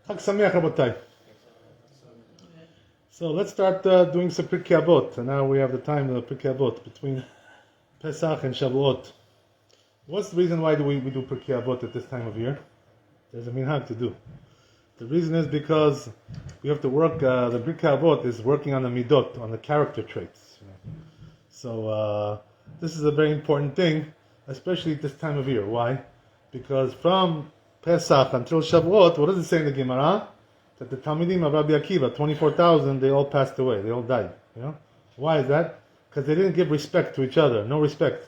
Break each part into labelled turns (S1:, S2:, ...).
S1: Chag Sameach, Rabotai. So let's start doing some Pirkeh Avot. And now we have the time of Pirkeh Avot between Pesach and Shavuot. What's the reason why we do Pirkeh Avot at this time of year? There's a minhag to do. The reason is because we have to work, the Pirkeh Avot is working on the midot, on the character traits. So this is a very important thing, especially at this time of year. Why? Because from Pesach until Shavuot, what does it say in the Gemara? That the Talmidim of Rabbi Akiva, 24,000, they all passed away, they all died. Why is that? Because they didn't give respect to each other, no respect.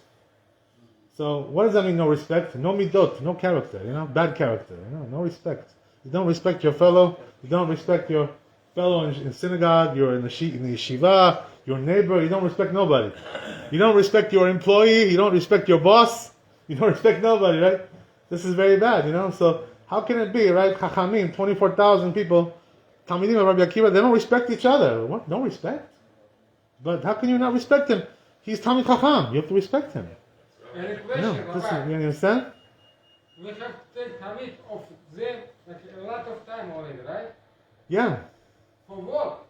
S1: So what does that mean, no respect? No midot, no character, bad character, no respect. You don't respect your fellow, you don't respect your fellow in synagogue, you're in the yeshiva, your neighbor, you don't respect nobody. You don't respect your employee, you don't respect your boss, you don't respect nobody, right? This is very bad, so how can it be, right? Chachamim, 24,000 people, Talmidim of Rabbi Akiva, they don't respect each other. What? No respect? But how can you not respect him? He's Talmid Chacham, you have to respect him.
S2: Any question,
S1: You understand?
S2: We have to take Talmid of them like a lot of time already, right?
S1: Yeah.
S2: For what?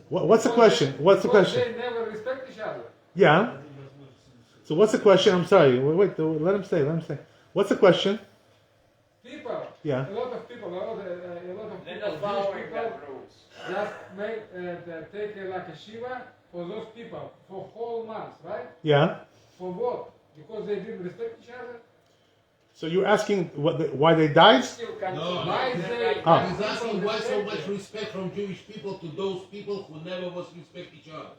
S1: What's the question? What's the question?
S2: They never respect each other.
S1: Yeah. So what's the question? I'm sorry. Wait, let him say. What's the question?
S2: People.
S1: Yeah.
S2: A lot of people.
S3: They're
S2: Jewish
S3: not following
S2: people,
S3: that rules.
S2: just take like a shiva for those people for whole months, right?
S1: Yeah.
S2: For what? Because they didn't respect each other.
S1: So you're asking why they died?
S3: Still continue.
S4: No,
S2: Why
S4: he's
S2: they?
S4: asking why so much respect from Jewish people to those people who never was respect each other.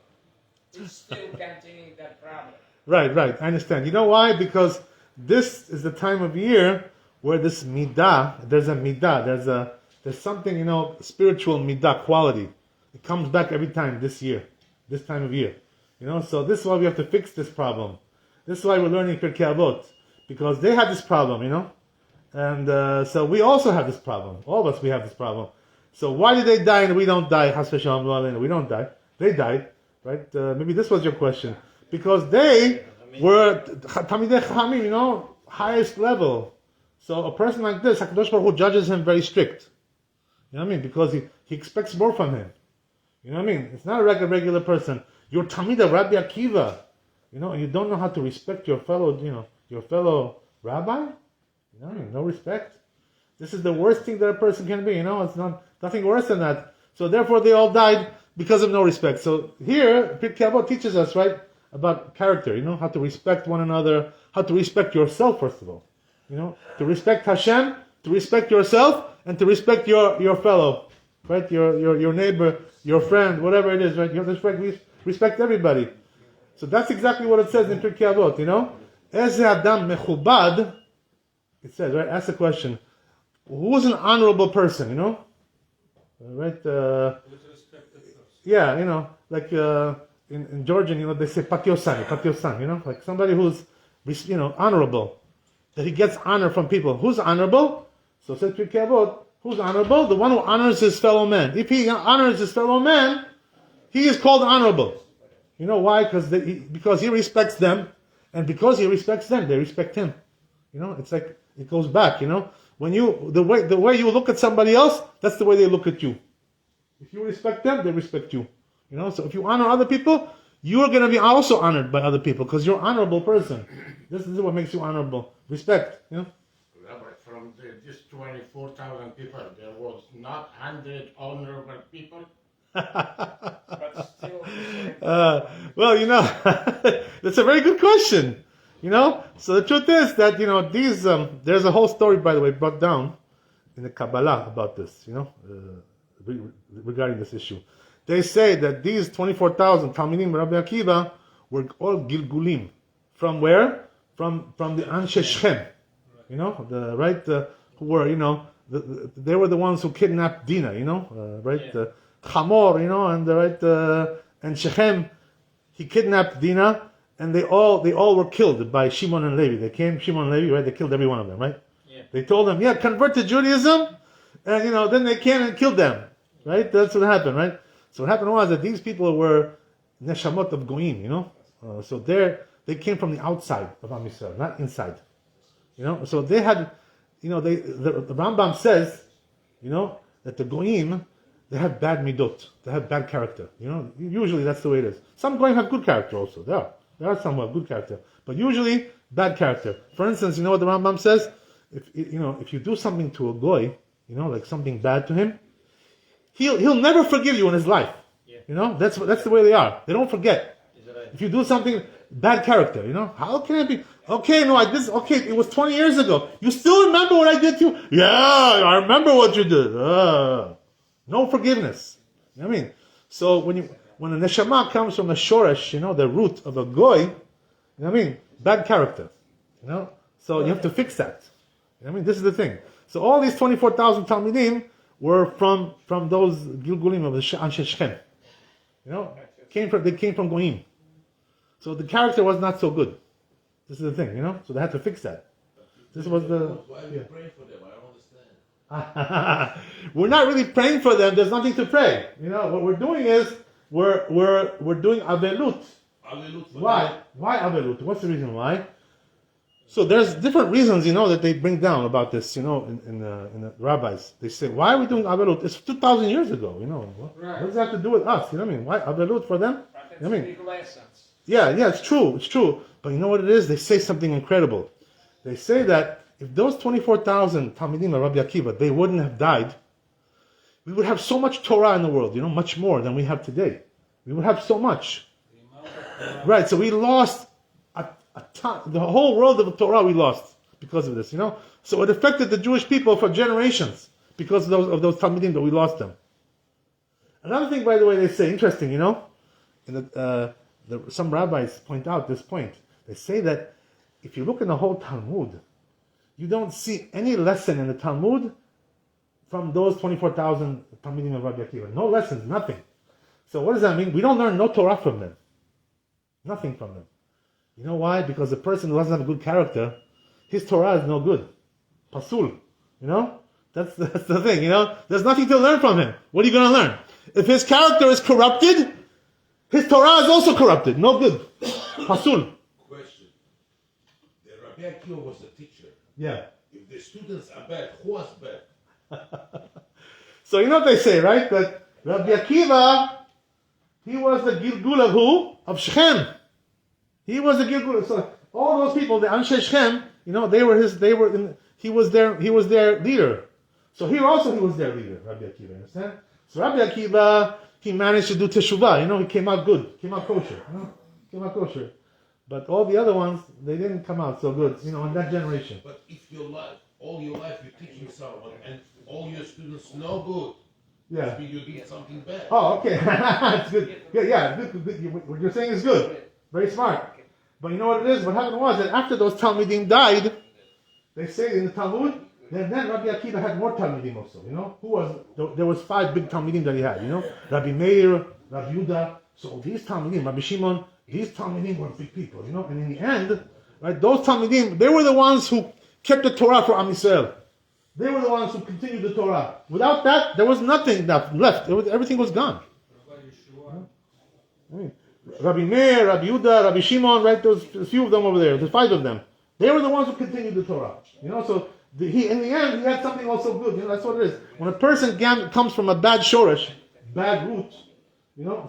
S3: It's still continuing that problem.
S1: Right. I understand. You know why? Because this is the time of year where this midah, there's something, spiritual midah quality. It comes back every time this time of year. So this is why we have to fix this problem. This is why we're learning Pirkei Avot. Because they had this problem, And so we also have this problem. All of us, we have this problem. So why did they die and we don't die? Chas v'shalom, we don't die. They died, right? Maybe this was your question. Because they were Talmidei Chachamim, highest level. So a person like this, HaKadosh Baruch Hu judges him very strict. You know what I mean? Because he expects more from him. You know what I mean? It's not a regular person. You're Talmid of Rabbi Akiva, and you don't know how to respect your fellow, your fellow rabbi. No respect. This is the worst thing that a person can be. It's nothing worse than that. So therefore, they all died because of no respect. So here, Pirkei Avot teaches us, right, about character. How to respect one another, how to respect yourself first of all. To respect Hashem, to respect yourself, and to respect your fellow, right? Your neighbor, your friend, whatever it is, right? You have to respect everybody. So that's exactly what it says in Pirkei Avot. Eze Adam mechubad. It says, right? Ask the question: who is an honorable person? Right? Yeah, like in Georgian, they say patiosan, like somebody who's, honorable. That he gets honor from people. Who's honorable? So says Pirkei Avot, who's honorable? The one who honors his fellow man. If he honors his fellow man, he is called honorable. You know why? Because he respects them, and because he respects them, they respect him. It's like it goes back. When the way you look at somebody else, that's the way they look at you. If you respect them, they respect you. So if you honor other people, you are going to be also honored by other people because you're an honorable person. This is what makes you honorable. Respect.
S5: Rabbi, from this 24,000 people, there was not 100 honorable people.
S3: But still,
S1: that's a very good question. So the truth is that these there's a whole story, by the way, brought down in the Kabbalah about this. Regarding this issue, they say that these 24,000 Talmidim Rabbi Akiva were all Gilgulim. From where? From the Anshe Shechem. Who were they were the ones who kidnapped Dinah. Right?
S3: Yeah.
S1: Chamor, and Shechem, he kidnapped Dinah, and they all were killed by Shimon and Levi. They came, Shimon and Levi, right? They killed every one of them, right?
S3: Yeah.
S1: They told them, convert to Judaism, and then they came and killed them, right? That's what happened, right? So what happened was that these people were neshamot of goyim, so they came from the outside of Am Yisrael, not inside, So they had the Rambam says, that the goyim, they have bad midot, they have bad character. Usually that's the way it is. Some goyim have good character also. There are some who have good character, but usually bad character. For instance, you know what the Rambam says? If you do something to a goy, like something bad to him, he'll never forgive you in his life. That's the way they are. They don't forget. If you do something bad character, how can it be? Okay, it was 20 years ago. You still remember what I did to you? Yeah, I remember what you did. No forgiveness. You know what I mean? So when a neshama comes from the shoresh, the root of a goy, you know what I mean? Bad character. So you have to fix that. You know what I mean? This is the thing. So all these 24,000 Talmidim were from those Gilgulim of the Anshe Shechem. They came from Goyim. So the character was not so good. This is the thing, So they had to fix that. This was the.
S4: Why are you praying for them? I don't understand.
S1: We're not really praying for them. There's nothing to pray. What we're doing is we're doing avelut. Why? Why avelut? What's the reason why? So there's different reasons, that they bring down about this, in the rabbis. They say, why are we doing avelut? It's 2,000 years ago,
S2: Right.
S1: What does that have to do with us? You know what I mean? Why avelut for them?
S3: But
S1: You know what I
S3: it's
S1: mean?
S3: big lessons.
S1: Yeah, it's true. But you know what it is? They say something incredible. They say that if those 24,000 Talmidim of Rabbi Akiva, they wouldn't have died, we would have so much Torah in the world, much more than we have today. We would have so much. Right, so we lost a ton, the whole world of the Torah we lost because of this, So it affected the Jewish people for generations because of those Talmidim that we lost them. Another thing, by the way, they say, interesting, some rabbis point out this point. They say that if you look in the whole Talmud, you don't see any lesson in the Talmud from those 24,000 Talmidim of Rabbi Akiva. No lessons, nothing. So what does that mean? We don't learn no Torah from them. Nothing from them. You know why? Because the person who doesn't have a good character, his Torah is no good. Pasul. That's the thing, There's nothing to learn from him. What are you going to learn? If his character is corrupted, his Torah is also corrupted. No good. Pasul.
S4: Question. The Rabbi Akiva was a teacher.
S1: Yeah.
S4: If the students are bad, who was bad?
S1: So you know what they say, right? That Rabbi Akiva, he was the Gilgul of who? Of Shechem. He was the Gilgul. So all those people, the Anshe Shechem, he was their leader. So here also he was their leader, Rabbi Akiva, understand? So Rabbi Akiva, he managed to do teshuvah, he came out good, came out kosher. But all the other ones, they didn't come out so good, in that generation.
S4: But if all your life you're teaching someone and all your students know good,
S1: Yeah.
S4: you did something bad.
S1: Oh, okay. That's good. Yeah, good. What you're saying is good. Very smart. But you know what it is? What happened was that after those Talmidim died, they say in the Talmud, then Rabbi Akiva had more Talmidim also, There was 5 big Talmidim that he had, Rabbi Meir, Rabbi Yudah. So these Talmidim, Rabbi Shimon, these Talmidim were big people, And in the end, right, those Talmidim, they were the ones who kept the Torah for Am Yisrael. They were the ones who continued the Torah. Without that, there was nothing left. Everything was gone. Rabbi Meir, Rabbi Yudah, Rabbi Shimon, right? There's a few of them over there. There's 5 of them. They were the ones who continued the Torah. So in the end, he had something also good. That's what it is. When a person comes from a bad shoresh, bad root,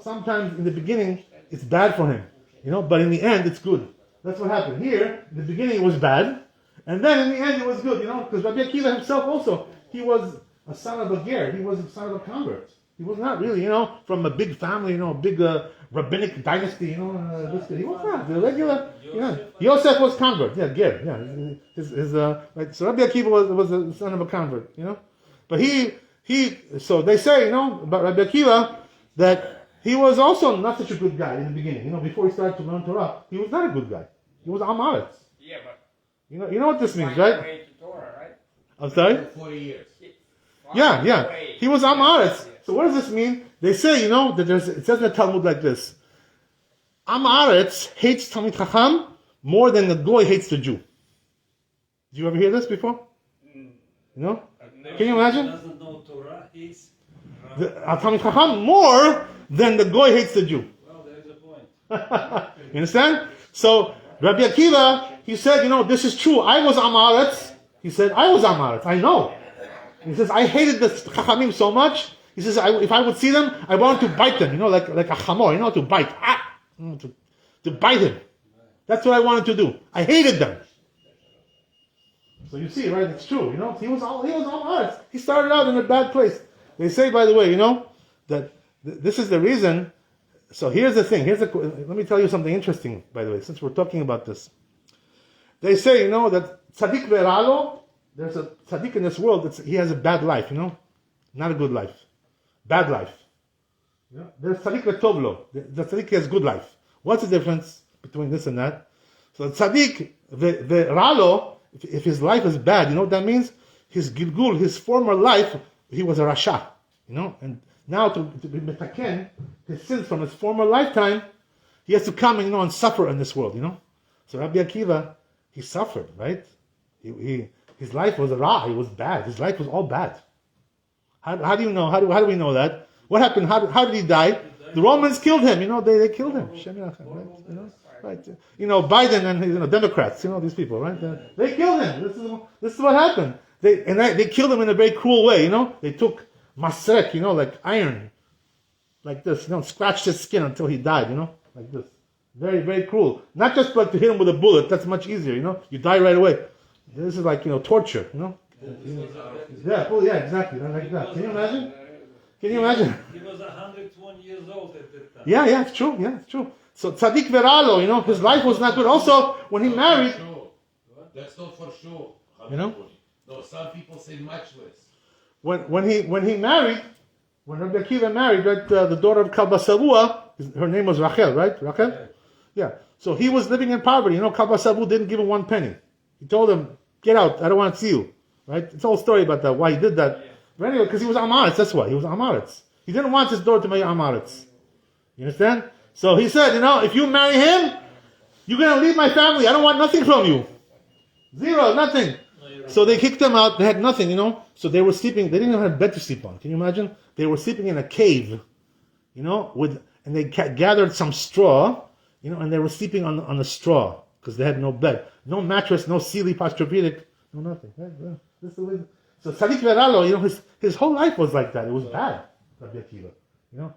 S1: sometimes in the beginning it's bad for him. But in the end it's good. That's what happened. Here, in the beginning it was bad, and then in the end it was good, because Rabbi Akiva himself also, he was a son of a ger, he was a son of a convert. He was not really, from a big family, big rabbinic dynasty, he was not. The regular, Yosef was convert, ger, right. So Rabbi Akiva was a son of a convert, But so they say, about Rabbi Akiva, that he was also not such a good guy in the beginning. Before he started to learn Torah, he was not a good guy. He was Amaretz.
S3: Yeah, but
S1: You know what this means,
S3: find your
S1: right?
S3: way to Torah, right?
S1: I'm sorry?
S4: 40 years.
S3: Find
S1: Yeah.
S3: your way.
S1: He was Amaretz. So what does this mean? They say, that it says in the Talmud like this. Amaretz hates Talmid Chacham more than the Goy hates the Jew. Did you ever hear this before? No? Can you imagine?
S6: Doesn't know Torah, he's
S1: The Talmid Chacham more than the Goy hates the Jew.
S6: well, there is a point.
S1: You understand? So Rabbi Akiva, he said, this is true. I was Amaretz He said, I was Amaretz, I know. He says, I hated the Chachamim so much. He says, if I would see them, I wanted to bite them, like a chamor, to bite. To bite him. That's what I wanted to do. I hated them. So you see, right? It's true. He was Amaretz. He started out in a bad place. They say, by the way, that this is the reason. So here's the thing. Let me tell you something interesting, by the way, since we're talking about this. They say, that tzaddik veralo, there's a tzaddik in this world, he has a bad life, not a good life. Bad life. There's tzaddik vetovlo. The tzaddik has good life. What's the difference between this and that? So tzaddik veralo, if his life is bad, you know what that means? His gilgul, his former life, he was a rasha, and now to be metaken, his sins from his former lifetime, he has to come and suffer in this world, So Rabbi Akiva, he suffered, right? His life was a ra, he was bad. His life was all bad. How do you know? How do we know that? What happened? How did he die? The Romans killed him. They killed him. Right? Biden and Democrats. These people, right? They killed him. This is what happened. They killed him in a very cruel way. They took masrek, like iron, like this. Scratched his skin until he died. Like this. Very, very cruel. Not just like to hit him with a bullet. That's much easier. You die right away. This is like torture. Yeah, exactly. Like that. Can you imagine?
S6: He was 101 years old at that time.
S1: Yeah, it's true. So tzaddik veralo, his life was not good. Also, when he married,
S4: that's not for sure.
S1: No,
S4: some people say much less.
S1: When he married, when Rabbi Akiva married, right, the daughter of Kalba Savua, her name was Rachel, right? Rachel? Yeah. So he was living in poverty. Kalba Savu didn't give him one penny. He told him, get out, I don't want to see you. Right? It's a whole story about that, why he did that. But anyway, because he was Amaretz, that's why. He was Amaretz. He didn't want his daughter to marry Amaretz. You understand? So he said, if you marry him, you're going to leave my family. I don't want nothing from you. Zero, nothing. So they kicked them out. They had nothing, So they were sleeping. They didn't even have a bed to sleep on. Can you imagine? They were sleeping in a cave, and they gathered some straw, and they were sleeping on the straw because they had no bed. No mattress, no Sealy Posturepedic, no nothing. Right? This is the way. So tzaddik veralo, his whole life was like that. It was bad, Rabbi Akiva.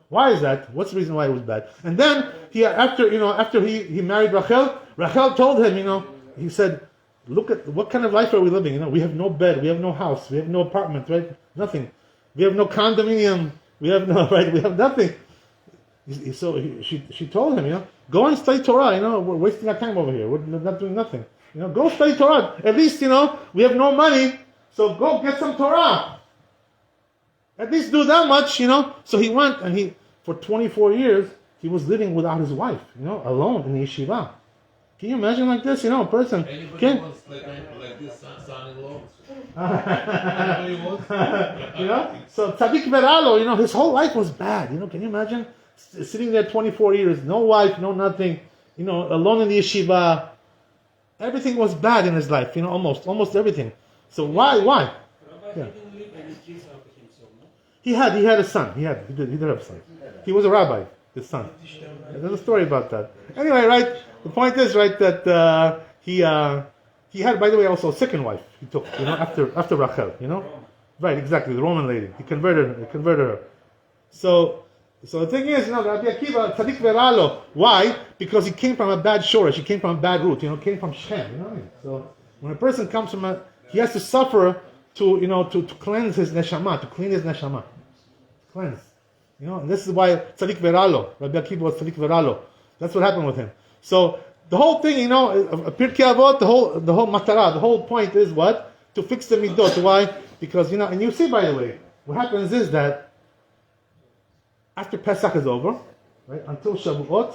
S1: Why is that? What's the reason why it was bad? And then after he married Rachel, Rachel told him, he said, look at what kind of life are we living? We have no bed, we have no house, we have no apartment, right? Nothing. We have no condominium, we have nothing. So she told him, go and study Torah, we're wasting our time over here. We're not doing nothing. Go study Torah. At least, we have no money, so go get some Torah. At least do that much, So he went and for 24 years, he was living without his wife, alone in the yeshiva. Can you imagine like this, a person?
S4: Anybody wants like this son-in-law? Anybody wants?
S1: So tzaddik veralo, his whole life was bad, Can you imagine? Sitting there 24 years, no wife, no nothing, alone in the yeshiva. Everything was bad in his life, almost everything. So why?
S6: Rabbi,
S1: Yeah.
S6: he didn't leave any kids after himself, no?
S1: He had a son. He did have a son. He was a rabbi, his son. There's a story about that. Anyway, right? The point is, right, that he had, by the way, also a second wife. He took, after Rachel, Right, exactly, the Roman lady. He converted her. So the thing is, Rabbi Akiva, tzaddik veralo. Why? Because he came from a bad shoresh. He came from a bad root. Came from Shem. So when a person comes from he has to suffer to cleanse his neshama, to clean his neshama, cleanse. And this is why tzaddik veralo. Rabbi Akiva was tzaddik veralo. That's what happened with him. So the whole thing, Pirkeh Avot, the whole matara, the whole point is what? To fix the midot. Why? Because and you see, by the way, what happens is that after Pesach is over, right, until Shavuot,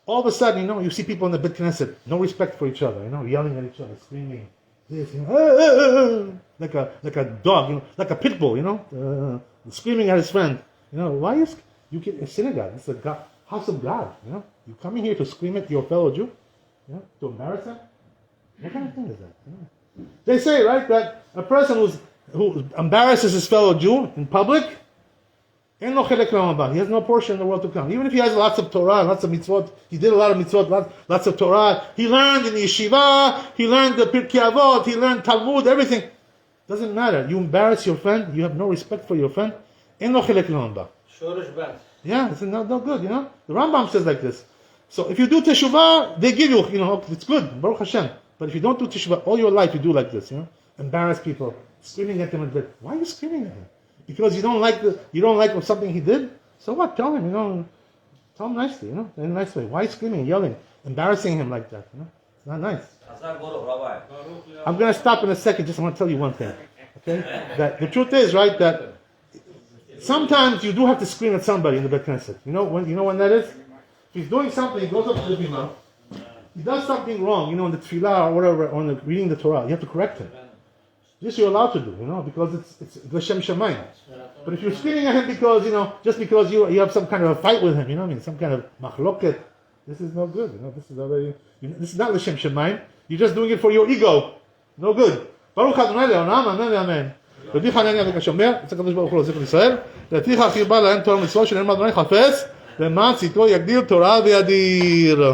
S1: all of a sudden, you see people in the Beit Knesset, no respect for each other, yelling at each other, screaming, this, like a dog, like a pit bull, screaming at his friend. Why is you get a synagogue? It's a house of God. You coming here to scream at your fellow Jew, to embarrass him? What kind of thing is that? They say, right, that a person who embarrasses his fellow Jew in public, He has no portion in the world to come. Even if he has lots of Torah, lots of mitzvot, he did a lot of mitzvot, lots of Torah. He learned in the yeshiva, he learned the Pirkeh Avot, he learned Talmud, everything. Doesn't matter. You embarrass your friend, you have no respect for your friend. Yeah, it's no good, you know. The Rambam says like this. So if you do teshuvah, they give you, it's good, Baruch Hashem. But if you don't do teshuvah, all your life you do like this, embarrass people, screaming at them in bed. Why are you screaming at him? Because you don't like something he did? So what? Tell him, tell him nicely, in a nice way. Why screaming and yelling, embarrassing him like that? It's not nice. I'm going to stop in a second. Just want to tell you one thing. Okay? That the truth is, right, that sometimes you do have to scream at somebody in the Beit Knesset. You know when that is? If he's doing something, he goes up to the bima, he does something wrong, in the tefillah or whatever, or in the reading the Torah, you have to correct him. This you're allowed to do, because it's l'shem shamayim. But if you're screaming at him because, just because you have some kind of a fight with him, some kind of machloket, this is no good, this is already, this is not l'shem shamayim. You're just doing it for your ego. No good. Baruch Adonai le'olam, amen ve'amen. רבי חנניה בן השומר, יצא הקדוש ברוך הוא לזכר ישראל, לפיכך הרבה להם תורה ומצוות שנאמר אדוני חפץ, למען צדקו יגדיל תורה וידיר.